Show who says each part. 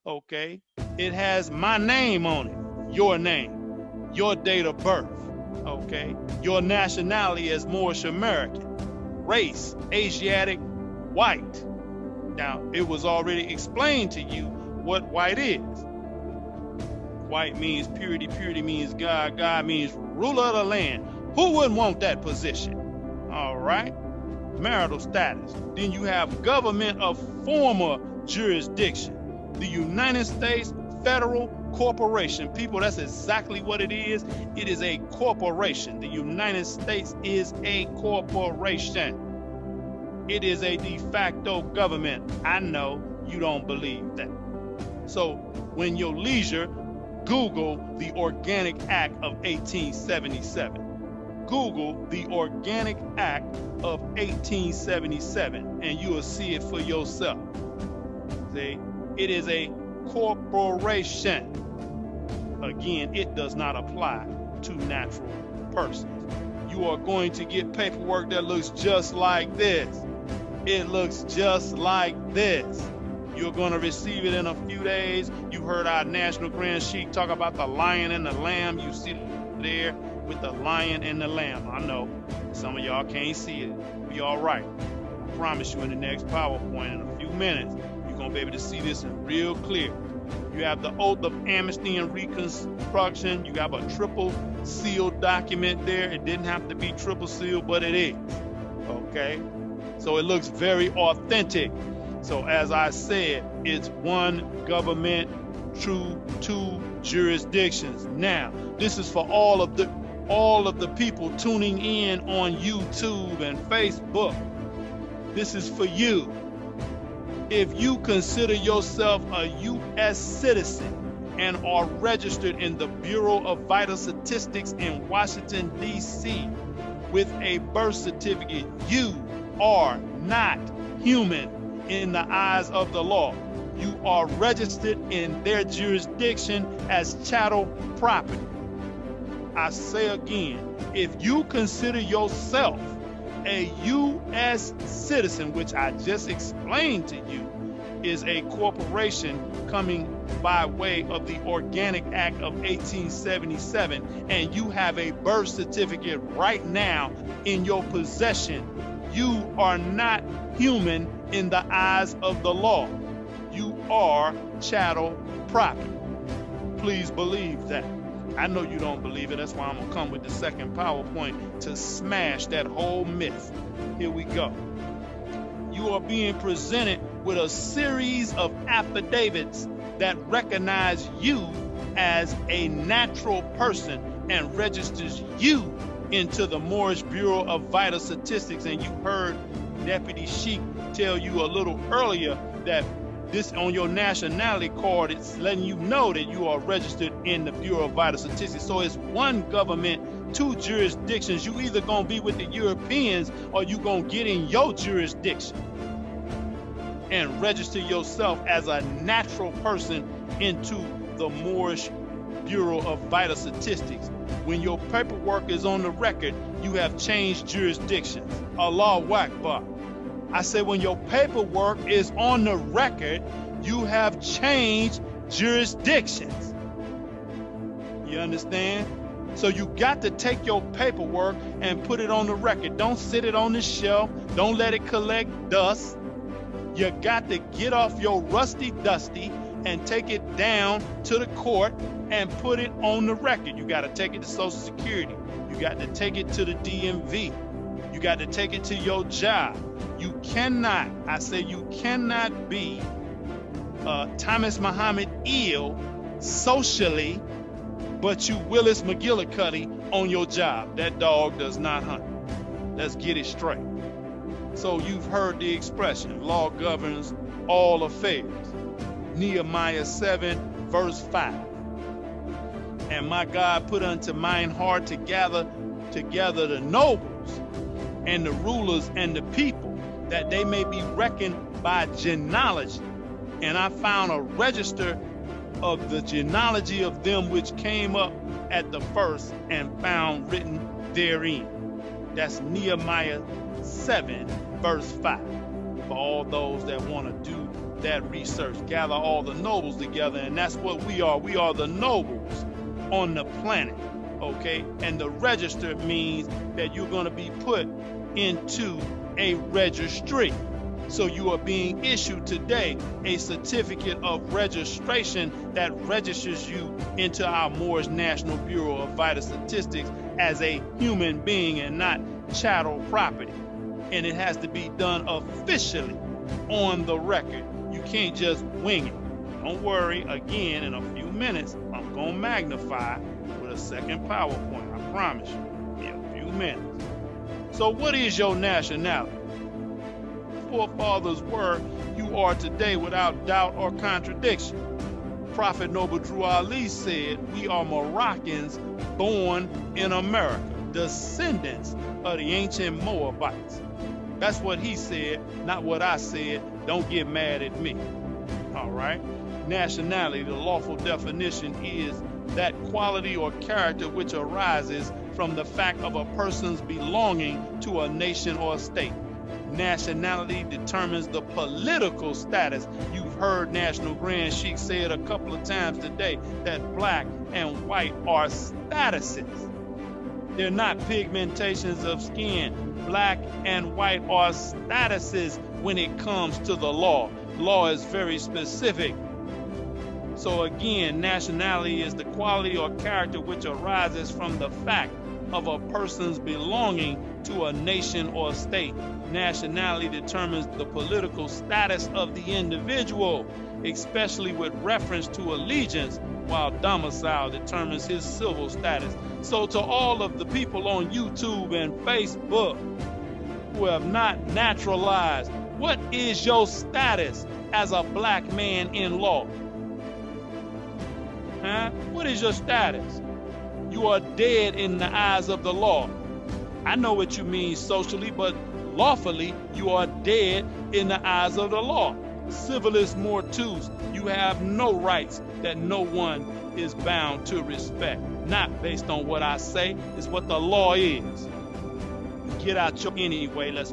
Speaker 1: Okay, it has my name on it, your name, your date of birth. Okay, your nationality as Moorish American, race Asiatic, white. Now, it was already explained to you what white is. White means purity, purity means God, God means ruler of the land. Who wouldn't want that position? All right. Marital status. Then you have government of former jurisdiction. The United States Federal Corporation. People, that's exactly what it is. It is a corporation. The United States is a corporation. It is a de facto government. I know you don't believe that. So when your leisure, Google the Organic Act of 1877. Google the Organic Act of 1877 and you will see it for yourself. See, it is a corporation. Again, it does not apply to natural persons. You are going to get paperwork that looks just like this. It looks just like this. You're going to receive it in a few days. You heard our National Grand Sheik talk about the lion and the lamb. You see there with the lion and the lamb. I know some of y'all can't see it. Be all right. I promise you in the next PowerPoint in a few minutes, you're going to be able to see this in real clear. You have the Oath of Amnesty and Reconstruction. You have a triple sealed document there. It didn't have to be triple sealed, but it is. Okay? So it looks very authentic. So as I said, it's one government, two jurisdictions. Now, this is for all of the people tuning in on YouTube and Facebook. This is for you. If you consider yourself a U.S. citizen and are registered in the Bureau of Vital Statistics in Washington, D.C. with a birth certificate, you are not human in the eyes of the law. You are registered in their jurisdiction as chattel property. I say again, if you consider yourself a U.S. citizen, which I just explained to you, is a corporation coming by way of the Organic Act of 1877, and you have a birth certificate right now in your possession, you are not human in the eyes of the law. You are chattel property. Please believe that. I know you don't believe it. That's why I'm going to come with the second PowerPoint to smash that whole myth. Here we go. You are being presented with a series of affidavits that recognize you as a natural person and registers you into the Moorish Bureau of Vital Statistics. And you heard Deputy Sheik tell you a little earlier that this on your nationality card, it's letting you know that you are registered in the Bureau of Vital Statistics. So it's one government, two jurisdictions. You either gonna be with the Europeans or you gonna get in your jurisdiction and register yourself as a natural person into the Moorish Bureau of Vital Statistics. When your paperwork is on the record, you have changed jurisdictions. Allahu Akbar. I said when your paperwork is on the record, you have changed jurisdictions. You understand? So you got to take your paperwork and put it on the record. Don't sit it on the shelf. Don't let it collect dust. You got to get off your rusty dusty and take it down to the court and put it on the record. You got to take it to Social Security. You got to take it to the DMV. You got to take it to your job. You cannot, I say you cannot be Thomas Muhammad ill socially, but you Willis McGillicuddy on your job. That dog does not hunt. Let's get it straight. So you've heard the expression, law governs all affairs. Nehemiah 7, verse 5. And my God put unto mine heart to gather together the nobles and the rulers and the people, that they may be reckoned by genealogy. And I found a register of the genealogy of them which came up at the first and found written therein. That's Nehemiah 7, verse 5. For all those that want to do that research, gather all the nobles together, and that's what we are. We are the nobles on the planet, okay? And the register means that you're going to be put into a registry. So you are being issued today a certificate of registration that registers you into our Moorish National Bureau of Vital Statistics as a human being and not chattel property. And it has to be done officially on the record. You can't just wing it. Don't worry, again, in a few minutes, I'm going to magnify with a second PowerPoint. I promise you, in a few minutes. So what is your nationality? Forefathers were, you are today without doubt or contradiction. Prophet Noble Drew Ali said, we are Moroccans born in America, descendants of the ancient Moabites. That's what he said, not what I said. Don't get mad at me. All right? Nationality, the lawful definition is that quality or character which arises from the fact of a person's belonging to a nation or a state. Nationality determines the political status. You've heard National Grand Sheikh say it a couple of times today that black and white are statuses. They're not pigmentations of skin. Black and white are statuses when it comes to the law. Law is very specific. So again, nationality is the quality or character which arises from the fact of a person's belonging to a nation or state. Nationality determines the political status of the individual, especially with reference to allegiance, while domicile determines his civil status. So to all of the people on YouTube and Facebook who have not naturalized, what is your status as a black man in law? Huh? What is your status? You are dead in the eyes of the law. I know what you mean socially, but lawfully, you are dead in the eyes of the law. Civilis mortuus, you have no rights that no one is bound to respect. Not based on what I say, it's what the law is. Get out your anyway, let's